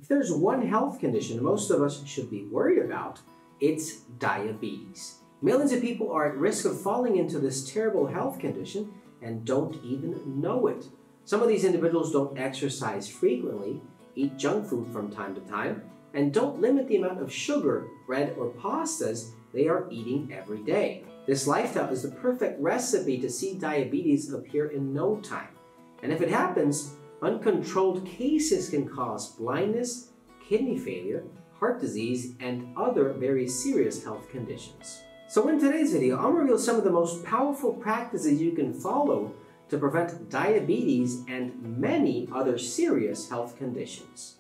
If there's one health condition most of us should be worried about, it's diabetes. Millions of people are at risk of falling into this terrible health condition and don't even know it. Some of these individuals don't exercise frequently, eat junk food from time to time, and don't limit the amount of sugar, bread, or pastas they are eating every day. This lifestyle is the perfect recipe to see diabetes appear in no time. And if it happens, uncontrolled cases can cause blindness, kidney failure, heart disease, and other very serious health conditions. So in today's video, I'm going to reveal some of the most powerful practices you can follow to prevent diabetes and many other serious health conditions.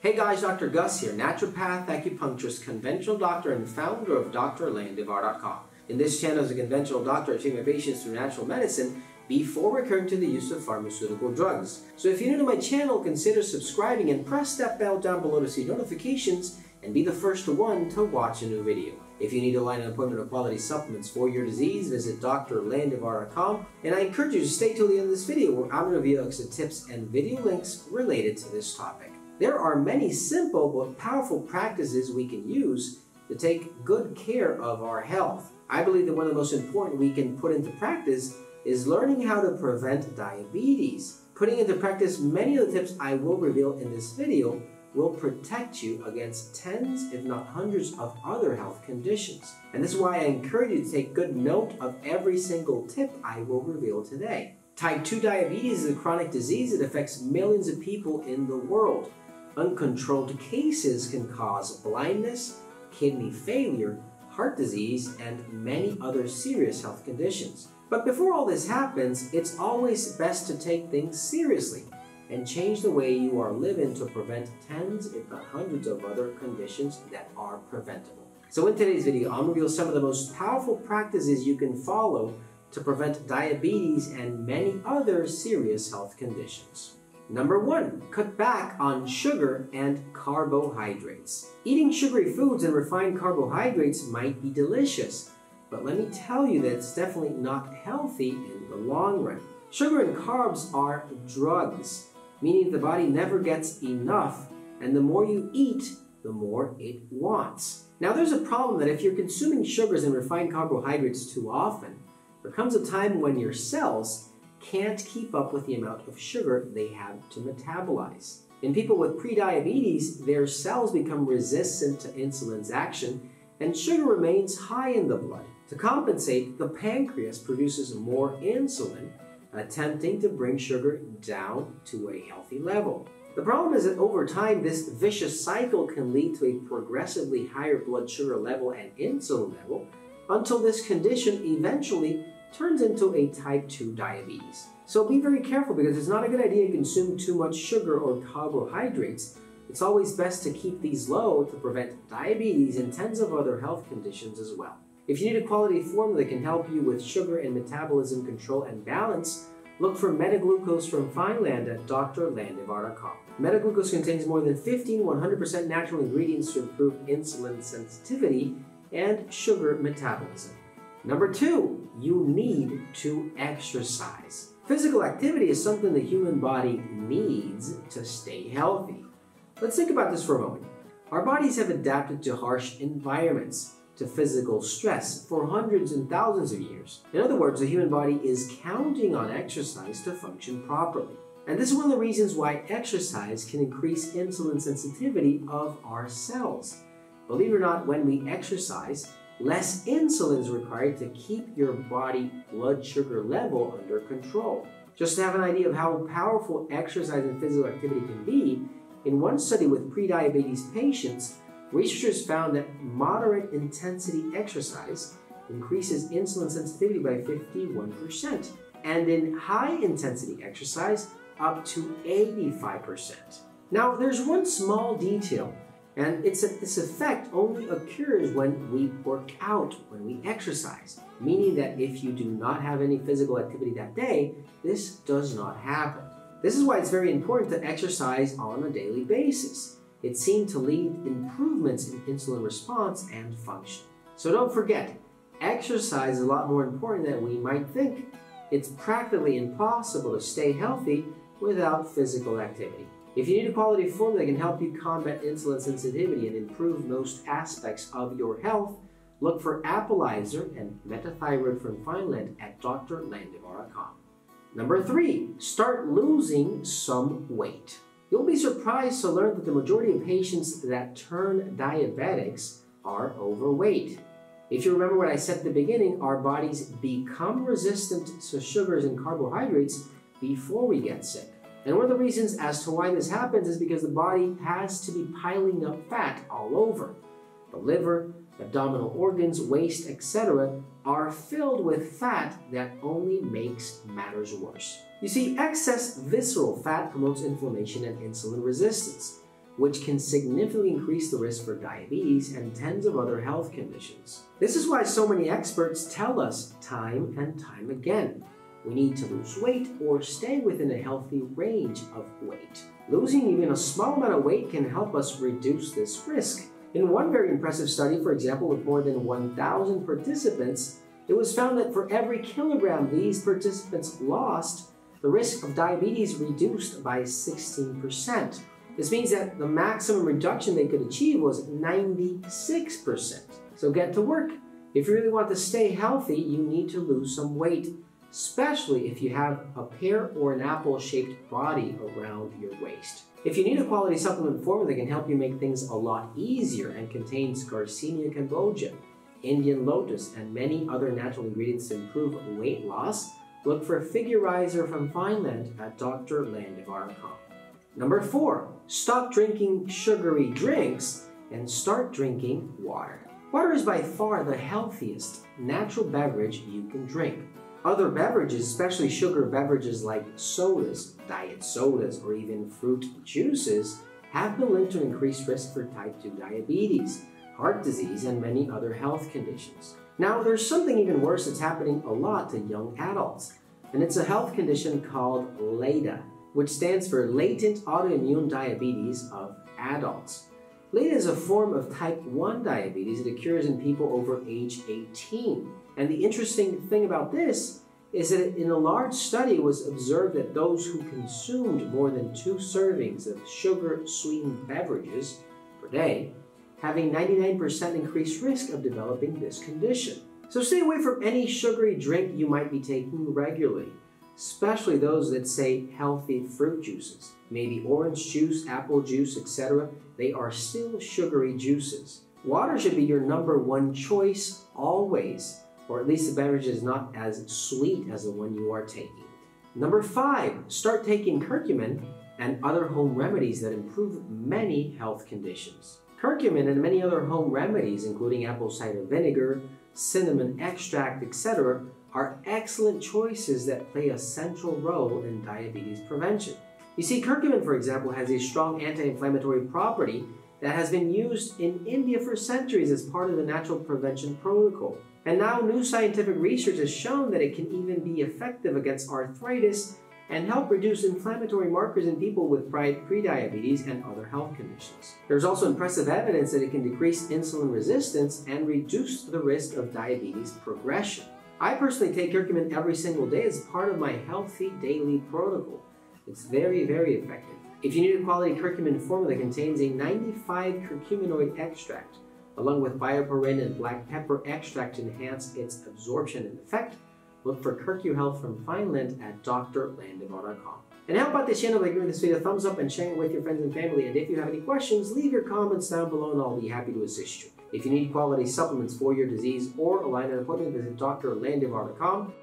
Hey guys, Dr. Gus here, naturopath, acupuncturist, conventional doctor, and founder of drlandivar.com. In this channel, as a conventional doctor, I treat my patients through natural medicine before recurring to the use of pharmaceutical drugs. So if you're new to my channel, consider subscribing and press that bell down below to see notifications and be the first one to watch a new video. If you need to line an appointment of quality supplements for your disease, visit drlandivar.com, and I encourage you to stay till the end of this video where I'm going to reveal extra tips and video links related to this topic. There are many simple but powerful practices we can use to take good care of our health. I believe that one of the most important we can put into practice is learning how to prevent diabetes. Putting into practice many of the tips I will reveal in this video will protect you against tens, if not hundreds, of other health conditions. And this is why I encourage you to take good note of every single tip I will reveal today. Type 2 diabetes is a chronic disease that affects millions of people in the world. Uncontrolled cases can cause blindness, kidney failure, heart disease, and many other serious health conditions. But before all this happens, it's always best to take things seriously and change the way you are living to prevent tens, if not hundreds, of other conditions that are preventable. So in today's video, I'm going to reveal some of the most powerful practices you can follow to prevent diabetes and many other serious health conditions. Number 1, cut back on sugar and carbohydrates. Eating sugary foods and refined carbohydrates might be delicious, but let me tell you that it's definitely not healthy in the long run. Sugar and carbs are drugs, meaning the body never gets enough, and the more you eat, the more it wants. Now there's a problem that if you're consuming sugars and refined carbohydrates too often, there comes a time when your cells can't keep up with the amount of sugar they have to metabolize. In people with prediabetes, their cells become resistant to insulin's action, and sugar remains high in the blood. To compensate, the pancreas produces more insulin, attempting to bring sugar down to a healthy level. The problem is that over time, this vicious cycle can lead to a progressively higher blood sugar level and insulin level until this condition eventually turns into a type 2 diabetes. So be very careful because it's not a good idea to consume too much sugar or carbohydrates. It's always best to keep these low to prevent diabetes and tens of other health conditions as well. If you need a quality formula that can help you with sugar and metabolism control and balance, look for Metaglucose from Fineland at drlandivar.com. Metaglucose contains more than 15 100% natural ingredients to improve insulin sensitivity and sugar metabolism. Number 2, you need to exercise. Physical activity is something the human body needs to stay healthy. Let's think about this for a moment. Our bodies have adapted to harsh environments, to physical stress for hundreds and thousands of years. In other words, the human body is counting on exercise to function properly. And this is one of the reasons why exercise can increase insulin sensitivity of our cells. Believe it or not, when we exercise, less insulin is required to keep your body blood sugar level under control. Just to have an idea of how powerful exercise and physical activity can be, in one study with prediabetes patients, researchers found that moderate intensity exercise increases insulin sensitivity by 51%, and in high intensity exercise, up to 85%. Now, there's one small detail, and it's that this effect only occurs when we work out, when we exercise, meaning that if you do not have any physical activity that day, this does not happen. This is why it's very important to exercise on a daily basis. it seemed to lead improvements in insulin response and function. So don't forget, exercise is a lot more important than we might think. It's practically impossible to stay healthy without physical activity. If you need a quality formula that can help you combat insulin sensitivity and improve most aspects of your health, look for Appleizer and Metathyroid from Fineland at drlandivar.com. Number 3, start losing some weight. You'll be surprised to learn that the majority of patients that turn diabetics are overweight. If you remember what I said at the beginning, our bodies become resistant to sugars and carbohydrates before we get sick. And one of the reasons as to why this happens is because the body has to be piling up fat all over. The liver, abdominal organs, waist, etc. are filled with fat that only makes matters worse. You see, excess visceral fat promotes inflammation and insulin resistance, which can significantly increase the risk for diabetes and tens of other health conditions. This is why so many experts tell us time and time again, we need to lose weight or stay within a healthy range of weight. Losing even a small amount of weight can help us reduce this risk. In one very impressive study, for example, with more than 1,000 participants, it was found that for every kilogram these participants lost, the risk of diabetes reduced by 16%. This means that the maximum reduction they could achieve was 96%. So get to work. If you really want to stay healthy, you need to lose some weight, especially if you have a pear or an apple-shaped body around your waist. If you need a quality supplement formula that can help you make things a lot easier and contains Garcinia cambogia, Indian lotus, and many other natural ingredients to improve weight loss, look for Figurizer from Fineland at drlandivar.com. Number 4, stop drinking sugary drinks and start drinking water. Water is by far the healthiest natural beverage you can drink. Other beverages, especially sugar beverages like sodas, diet sodas, or even fruit juices, have been linked to increased risk for type 2 diabetes, heart disease, and many other health conditions. Now, there's something even worse that's happening a lot to young adults, and it's a health condition called LADA, which stands for latent autoimmune diabetes of adults. LADA is a form of type 1 diabetes that occurs in people over age 18. And the interesting thing about this is that in a large study it was observed that those who consumed more than 2 servings of sugar-sweetened beverages per day have a 99% increased risk of developing this condition. So stay away from any sugary drink you might be taking regularly, especially those that say healthy fruit juices. Maybe orange juice, apple juice, etc. They are still sugary juices. Water should be your number 1 choice always, or at least the beverage is not as sweet as the one you are taking. Number 5, start taking curcumin and other home remedies that improve many health conditions. Curcumin and many other home remedies, including apple cider vinegar, cinnamon extract, etc., are excellent choices that play a central role in diabetes prevention. You see, curcumin, for example, has a strong anti-inflammatory property that has been used in India for centuries as part of the natural prevention protocol. And now new scientific research has shown that it can even be effective against arthritis and help reduce inflammatory markers in people with prediabetes and other health conditions. There's also impressive evidence that it can decrease insulin resistance and reduce the risk of diabetes progression. I personally take curcumin every single day as part of my healthy daily protocol. It's very, very effective. If you need a quality curcumin formula that contains a 95 curcuminoid extract, along with bioperine and black pepper extract to enhance its absorption and effect, look for CurcuHealth from Fineland at drlandivar.com. And help out this channel by giving this video a thumbs up and sharing it with your friends and family. And if you have any questions, leave your comments down below and I'll be happy to assist you. If you need quality supplements for your disease or align an appointment, visit drlandivar.com.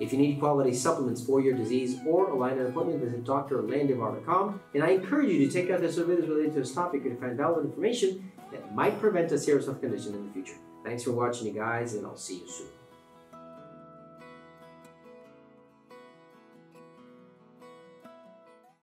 If you need quality supplements for your disease or align an appointment, visit drlandivar.com. And I encourage you to take out the surveys related to this topic and find valuable information that might prevent a serious health condition in the future. Thanks for watching, you guys, and I'll see you soon.